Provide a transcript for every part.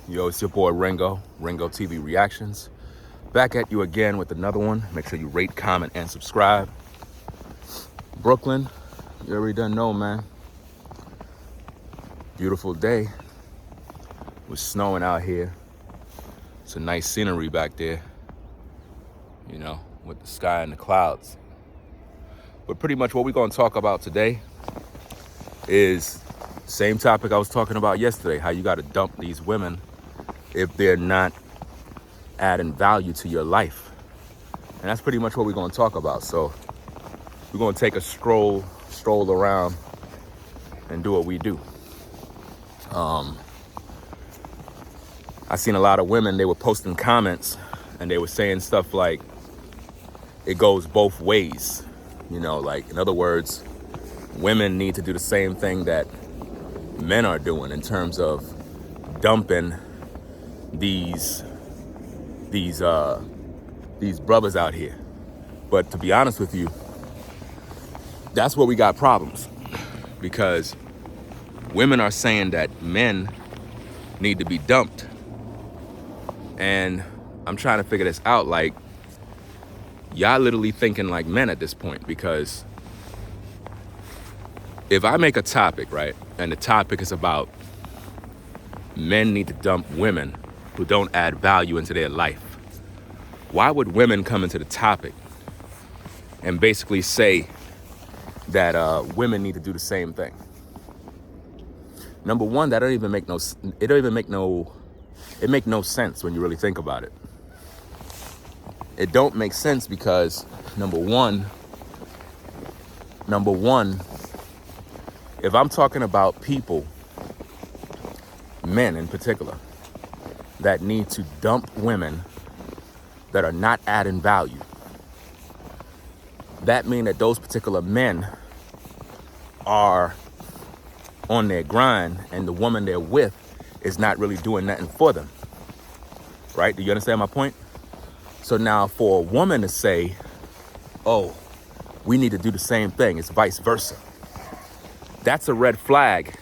Yo, it's your boy Ringo TV Reactions. Back at you again with another one. Make sure you rate, comment, and subscribe. Brooklyn, you already done know, man. Beautiful day. It was snowing out here. It's a nice scenery back there, you know, with the sky and the clouds. But pretty much what we're going to talk about today is same topic I was talking about yesterday, how you got to dump these women if they're not adding value to your life. And that's pretty much what we're going to talk about. So we're going to take a stroll around and do what we do. I seen a lot of women, they were posting comments and they were saying stuff like, it goes both ways. You know, like, in other words, women need to do the same thing that men are doing in terms of dumping these brothers out here. But to be honest with you, that's where we got problems, because women are saying that men need to be dumped. And I'm trying to figure this out. Like, y'all literally thinking like men at this point, because if I make a topic, right, and the topic is about men need to dump women who don't add value into their life, why would women come into the topic and basically say that women need to do the same thing? Number one, it make no sense when you really think about it. It don't make sense because number one, if I'm talking about people, men in particular, that need to dump women that are not adding value, that means that those particular men are on their grind and the woman they're with is not really doing nothing for them. Right? Do you understand my point? So now for a woman to say, oh, we need to do the same thing, it's vice versa. That's a red flag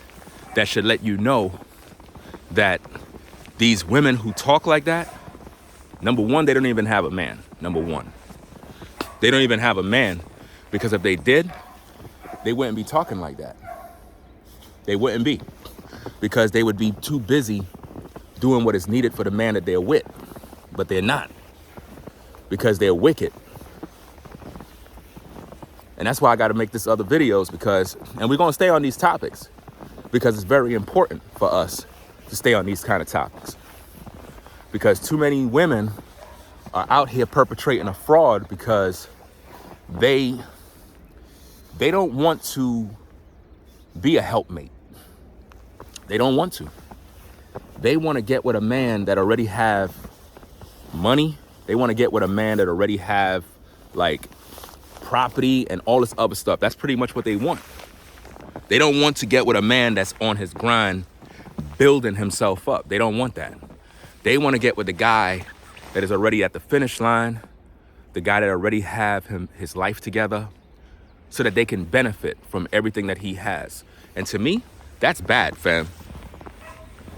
that should let you know that these women who talk like that, number one, they don't even have a man. Number one, they don't even have a man, because if they did, they wouldn't be talking like that. They wouldn't be, because they would be too busy doing what is needed for the man that they're with. But they're not, because they're wicked. And that's why I got to make this other videos, and we're going to stay on these topics because it's very important for us to stay on these kind of topics, because too many women are out here perpetrating a fraud because they don't want to be a helpmate. They don't want to. They want to get with a man that already have money. They want to get with a man that already have like property and all this other stuff. That's pretty much what they want. They don't want to get with a man that's on his grind, building himself up. They don't want that. They want to get with the guy that is already at the finish line, the guy that already have his life together, so that they can benefit from everything that he has. And to me, that's bad, fam.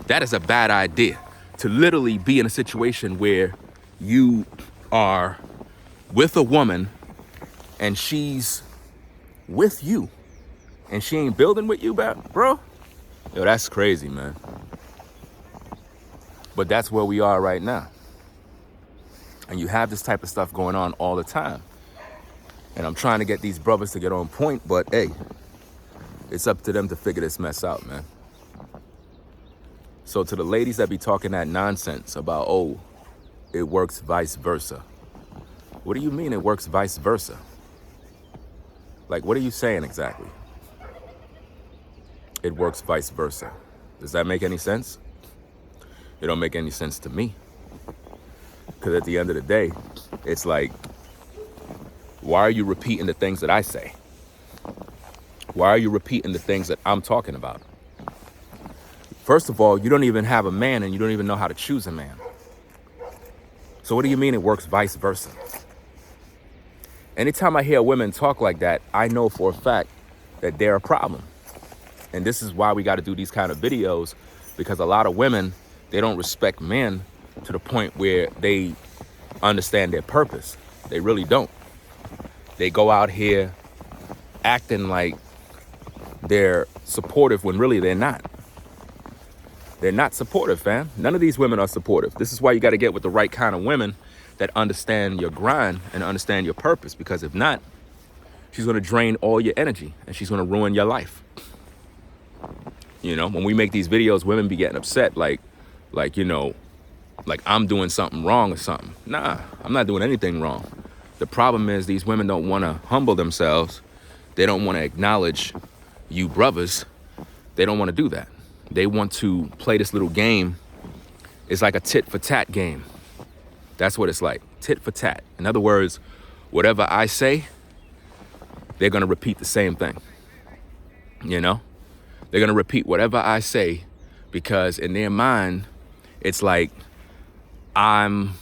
That is a bad idea, to literally be in a situation where you are with a woman and she's with you and she ain't building with you, bro. Yo, that's crazy, man. But that's where we are right now. And you have this type of stuff going on all the time. And I'm trying to get these brothers to get on point, but hey, it's up to them to figure this mess out, man. So to the ladies that be talking that nonsense about, oh, it works vice versa. What do you mean it works vice versa? Like, what are you saying exactly? It works vice versa. Does that make any sense? It don't make any sense to me. Because at the end of the day, it's like, why are you repeating the things that I say? Why are you repeating the things that I'm talking about? First of all, you don't even have a man and you don't even know how to choose a man. So what do you mean it works vice versa? Anytime I hear women talk like that, I know for a fact that they're a problem. And this is why we got to do these kind of videos, because a lot of women, They don't respect men to the point where they understand their purpose. They really don't. They go out here acting like they're supportive when really they're not. They're not supportive, fam. None of these women are supportive. This is why you got to get with the right kind of women that understand your grind and understand your purpose. Because if not, she's going to drain all your energy and she's going to ruin your life. You know, when we make these videos, women be getting upset like I'm doing something wrong or something. Nah, I'm not doing anything wrong. The problem is these women don't want to humble themselves. They don't want to acknowledge you brothers. They don't want to do that. They want to play this little game. It's like a tit for tat game. That's what it's like, tit for tat. In other words, whatever I say, they're going to repeat the same thing. You know, they're going to repeat whatever I say because in their mind, it's like I'm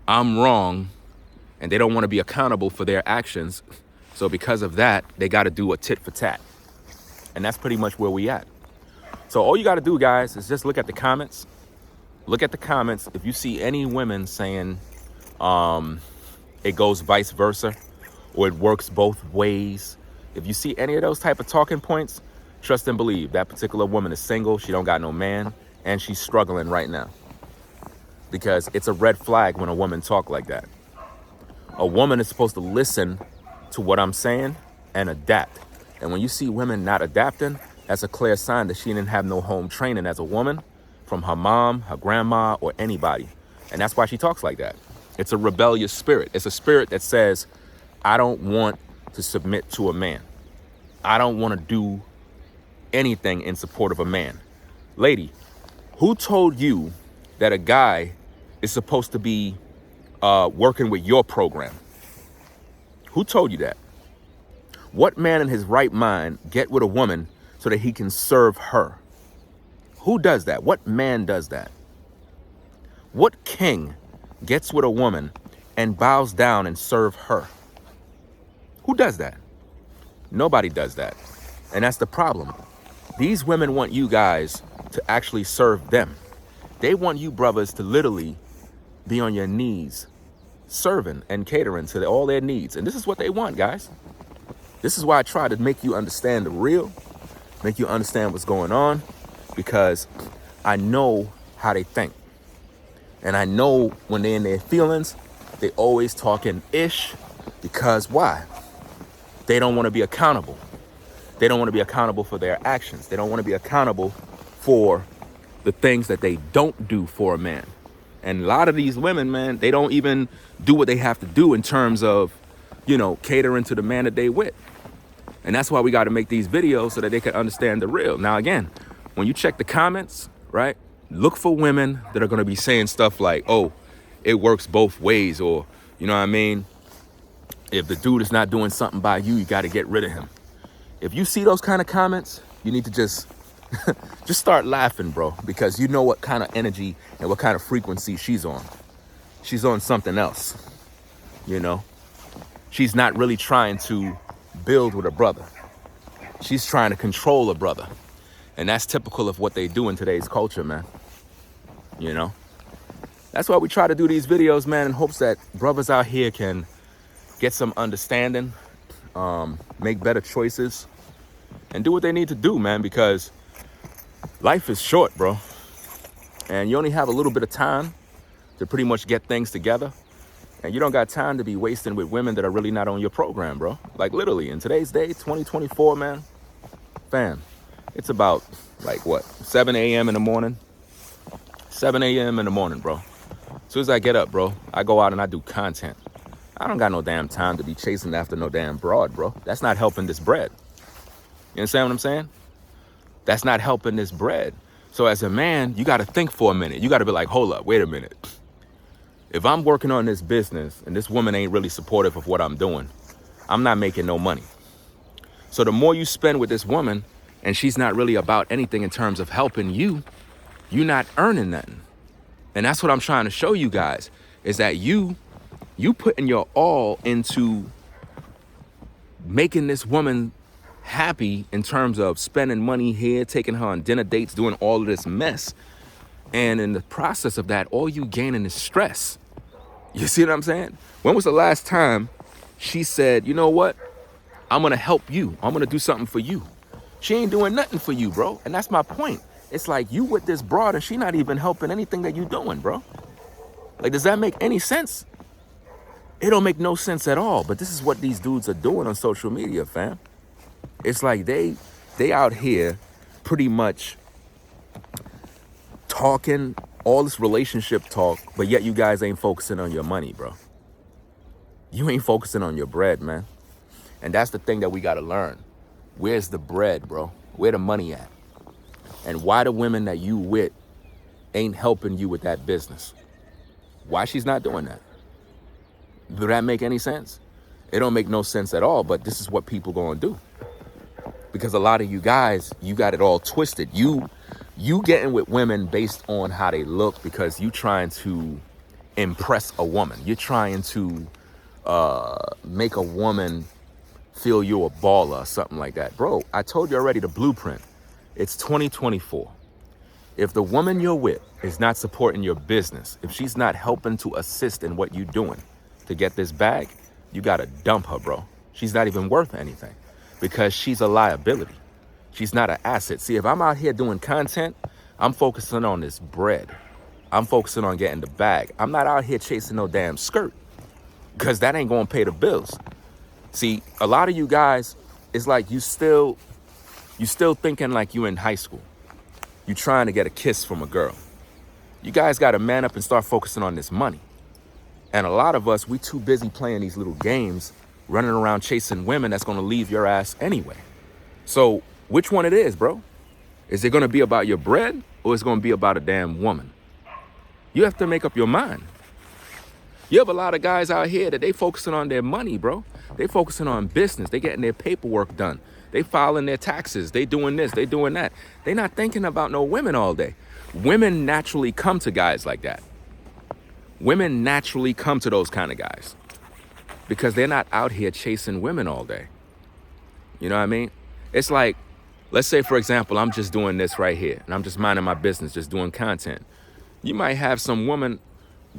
wrong and they don't want to be accountable for their actions. So because of that, they got to do a tit for tat. And that's pretty much where we at. So all you got to do, guys, is just look at the comments. Look at the comments. If you see any women saying it goes vice versa or it works both ways, if you see any of those type of talking points, trust and believe that particular woman is single. She don't got no man and she's struggling right now because it's a red flag when a woman talk like that. A woman is supposed to listen to what I'm saying and adapt. And when you see women not adapting, that's a clear sign that she didn't have no home training as a woman from her mom, her grandma, or anybody. And that's why she talks like that. It's a rebellious spirit. It's a spirit that says, I don't want to submit to a man. I don't want to do anything in support of a man. Lady, who told you that a guy is supposed to be working with your program? Who told you that? What man in his right mind get with a woman so that he can serve her? Who does that? What man does that? What king gets with a woman and bows down and serve her? Who does that? Nobody does that. And that's the problem. These women want you guys to actually serve them. They want you brothers to literally be on your knees, serving and catering to all their needs. And this is what they want, guys. This is why I try to make you understand the real, make you understand what's going on, because I know how they think. And I know when they're in their feelings, they always talking ish, because why? They don't want to be accountable. They don't want to be accountable for their actions. They don't want to be accountable for the things that they don't do for a man. And a lot of these women, man, they don't even do what they have to do in terms of, catering to the man that they with. And that's why we got to make these videos so that they can understand the real. Now, again, when you check the comments, right, look for women that are going to be saying stuff like, oh, it works both ways. Or, you know what I mean? If the dude is not doing something by you, you got to get rid of him. If you see those kind of comments, you need to just start laughing, bro, because you know what kind of energy and what kind of frequency she's on. She's on something else, She's not really trying to build with a brother. She's trying to control a brother. And that's typical of what they do in today's culture, man. That's why we try to do these videos, man, in hopes that brothers out here can get some understanding, make better choices, and do what they need to do, man, because life is short, bro. And you only have a little bit of time to pretty much get things together. And you don't got time to be wasting with women that are really not on your program, bro. Like literally in today's day, 2024, man, fam, it's about 7 a.m. in the morning. 7 a.m. in the morning, bro. As soon as I get up, bro, I go out and I do content. I don't got no damn time to be chasing after no damn broad, bro. That's not helping this bread. You understand what I'm saying? That's not helping this bread. So as a man, you got to think for a minute. You got to be like, hold up, wait a minute. If I'm working on this business and this woman ain't really supportive of what I'm doing, I'm not making no money. So the more you spend with this woman and she's not really about anything in terms of helping you, you're not earning nothing. And that's what I'm trying to show you guys, is that you putting your all into making this woman happy in terms of spending money here, taking her on dinner dates, doing all of this mess. And in the process of that, all you gaining is stress. You see what I'm saying? When was the last time she said, you know what? I'm going to help you. I'm going to do something for you. She ain't doing nothing for you, bro. And that's my point. It's like you with this broad and she not even helping anything that you doing, bro. Like, does that make any sense? It don't make no sense at all. But this is what these dudes are doing on social media, fam. It's like they out here pretty much talking all this relationship talk, but yet you guys ain't focusing on your money, bro. You ain't focusing on your bread, man. And that's the thing that we got to learn. Where's the bread, bro? Where the money at? And why the women that you with ain't helping you with that business? Why she's not doing that? Do that make any sense? It don't make no sense at all, but this is what people gonna do. Because a lot of you guys, you got it all twisted. You getting with women based on how they look because you trying to impress a woman. You're trying to make a woman feel you're a baller or something like that. Bro, I told you already the blueprint. It's 2024. If the woman you're with is not supporting your business, if she's not helping to assist in what you're doing to get this bag, you gotta dump her, bro. She's not even worth anything because she's a liability. She's not an asset. See, if I'm out here doing content, I'm focusing on this bread. I'm focusing on getting the bag. I'm not out here chasing no damn skirt because that ain't gonna pay the bills. See, a lot of you guys, it's like you still thinking like you in high school. You trying to get a kiss from a girl. You guys got to man up and start focusing on this money. And a lot of us, we too busy playing these little games, running around chasing women that's going to leave your ass anyway. So which one it is, bro? Is it going to be about your bread or is it going to be about a damn woman? You have to make up your mind. You have a lot of guys out here that they focusing on their money, bro. They focusing on business. They getting their paperwork done. They filing their taxes. They doing this. They doing that. They not thinking about no women all day. Women naturally come to guys like that. Women naturally come to those kind of guys because they're not out here chasing women all day. You know what I mean? It's like, let's say, for example, I'm just doing this right here and I'm just minding my business, just doing content. You might have some woman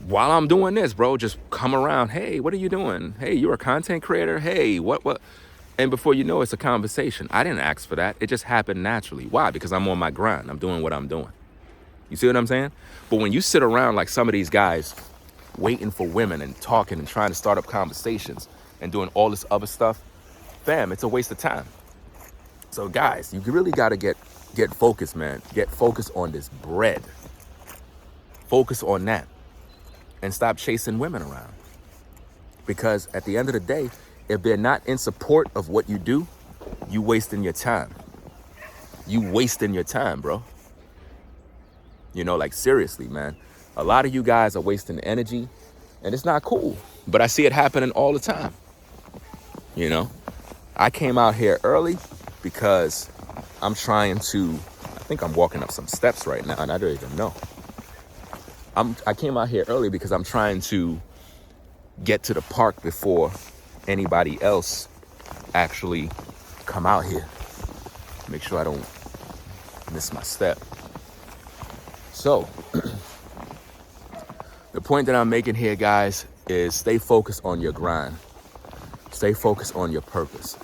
while I'm doing this, bro, just come around. Hey, what are you doing? Hey, you're a content creator. Hey, what? And before you know, it's a conversation. I didn't ask for that. It just happened naturally. Why? Because I'm on my grind. I'm doing what I'm doing. You see what I'm saying? But when you sit around like some of these guys waiting for women and talking and trying to start up conversations and doing all this other stuff, fam, it's a waste of time. So guys, you really got to get focused, man. Get focused on this bread. Focus on that. And stop chasing women around. Because at the end of the day, if they're not in support of what you do, you wasting your time. You wasting your time, bro. You know, like seriously, man. A lot of you guys are wasting energy and it's not cool. But I see it happening all the time. You know, I came out here early because I'm trying to, I think I'm walking up some steps right now and I don't even know. I came out here early because I'm trying to get to the park before anybody else actually come out here. Make sure I don't miss my step. So, the point that I'm making here, guys, is stay focused on your grind. Stay focused on your purpose.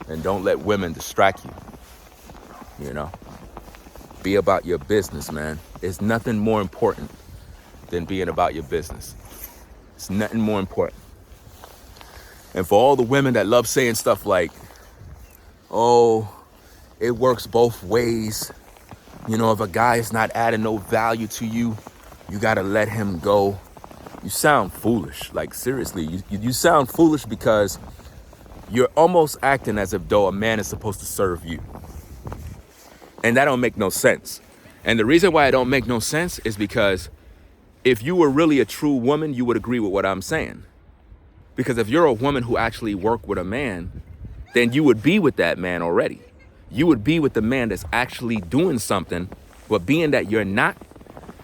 And don't let women distract you. You know? Be about your business, man. There's nothing more important than being about your business. It's nothing more important. And for all the women that love saying stuff like, oh, it works both ways. You know, if a guy is not adding no value to you, you got to let him go. You sound foolish. Like, seriously, you sound foolish because you're almost acting as if though a man is supposed to serve you. And that don't make no sense. And the reason why it don't make no sense is because if you were really a true woman, you would agree with what I'm saying. Because if you're a woman who actually worked with a man, then you would be with that man already. You would be with the man that's actually doing something, but being that you're not,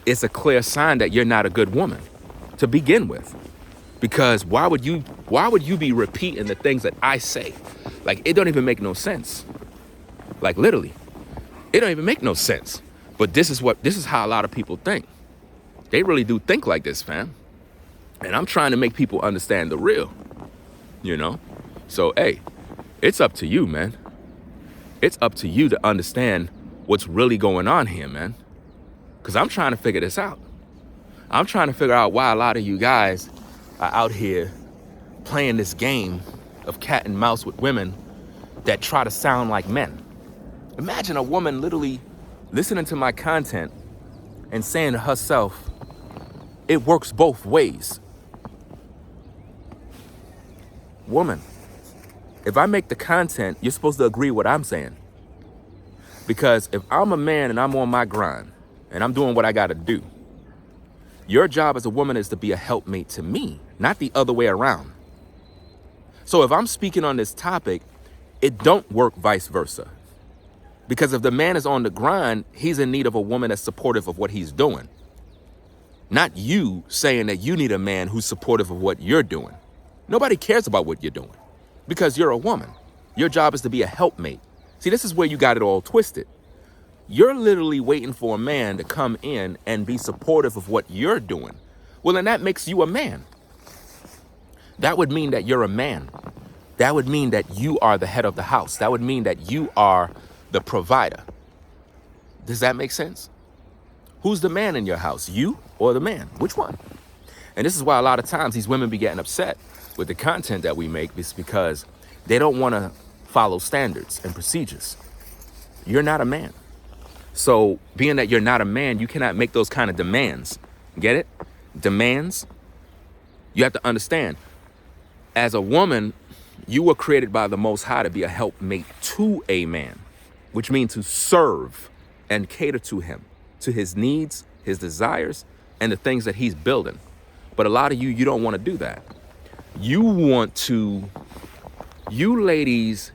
it's a clear sign that you're not a good woman to begin with. Because why would you be repeating the things that I say? Like, it don't even make no sense. Like, literally, it don't even make no sense. But this is how a lot of people think. They really do think like this, fam. And I'm trying to make people understand the real, you know? So, hey, it's up to you, man. It's up to you to understand what's really going on here, man. Because I'm trying to figure this out. I'm trying to figure out why a lot of you guys are out here playing this game of cat and mouse with women that try to sound like men. Imagine a woman literally listening to my content and saying to herself, it works both ways. Woman, if I make the content, you're supposed to agree with what I'm saying. Because if I'm a man and I'm on my grind and I'm doing what I gotta do, your job as a woman is to be a helpmate to me, not the other way around. So if I'm speaking on this topic, it don't work vice versa. Because if the man is on the grind, he's in need of a woman that's supportive of what he's doing. Not you saying that you need a man who's supportive of what you're doing. Nobody cares about what you're doing because you're a woman. Your job is to be a helpmate. See, this is where you got it all twisted. You're literally waiting for a man to come in and be supportive of what you're doing. Well, then that makes you a man. That would mean that you're a man. That would mean that you are the head of the house. That would mean that you are the provider. Does that make sense? Who's the man in your house, you or the man? Which one? And this is why a lot of times these women be getting upset with the content that we make, is because they don't want to follow standards and procedures. You're not a man. So being that you're not a man, you cannot make those kind of demands. Get it? Demands. You have to understand, as a woman, you were created by the Most High to be a helpmate to a man, which means to serve and cater to him, to his needs, his desires, and the things that he's building. But a lot of you don't want to do that. You ladies,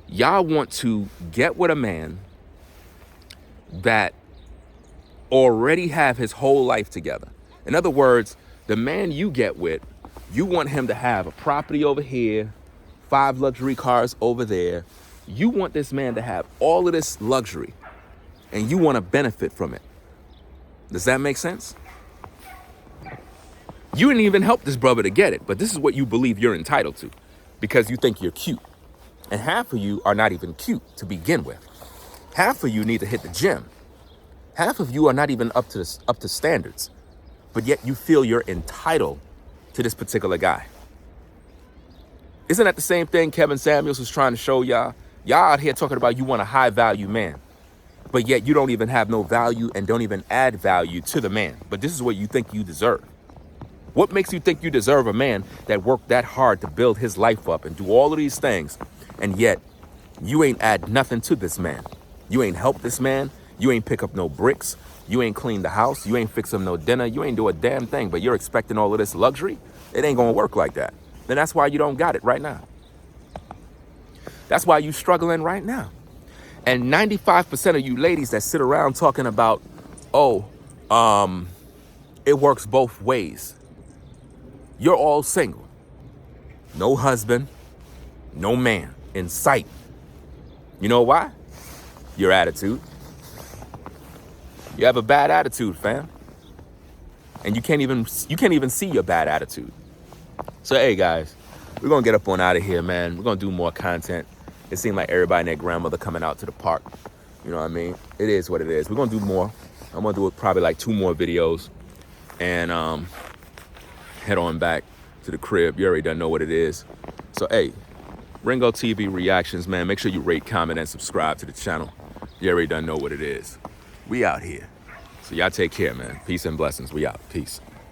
y'all want to get with a man that already have his whole life together. In other words, the man you get with, you want him to have a property over here, 5 luxury cars over there. You want this man to have all of this luxury, and you want to benefit from it. Does that make sense? You didn't even help this brother to get it, but this is what you believe you're entitled to because you think you're cute. And half of you are not even cute to begin with. Half of you need to hit the gym. Half of you are not even up to standards, but yet you feel you're entitled to this particular guy. Isn't that the same thing Kevin Samuels was trying to show y'all? Y'all out here talking about you want a high value man, but yet you don't even have no value and don't even add value to the man. But this is what you think you deserve. What makes you think you deserve a man that worked that hard to build his life up and do all of these things, and yet you ain't add nothing to this man? You ain't help this man. You ain't pick up no bricks. You ain't clean the house. You ain't fix him no dinner. You ain't do a damn thing, but you're expecting all of this luxury? It ain't gonna work like that. Then that's why you don't got it right now. That's why you struggling right now. And 95% of you ladies that sit around talking about, it works both ways. You're all single. No husband, no man in sight. You know why? Your attitude. You have a bad attitude, fam. And you can't even see your bad attitude. So hey guys, we're gonna get up on out of here, man. We're gonna do more content. It seemed like everybody and their grandmother coming out to the park. You know what I mean? It is what it is. We're gonna do more. I'm gonna do probably like 2 more videos and head on back to the crib. You already done know what it is. So hey, Ringo TV Reactions, man. Make sure you rate, comment, and subscribe to the channel. You already done know what it is. We out here. So y'all take care, man. Peace and blessings. We out. Peace.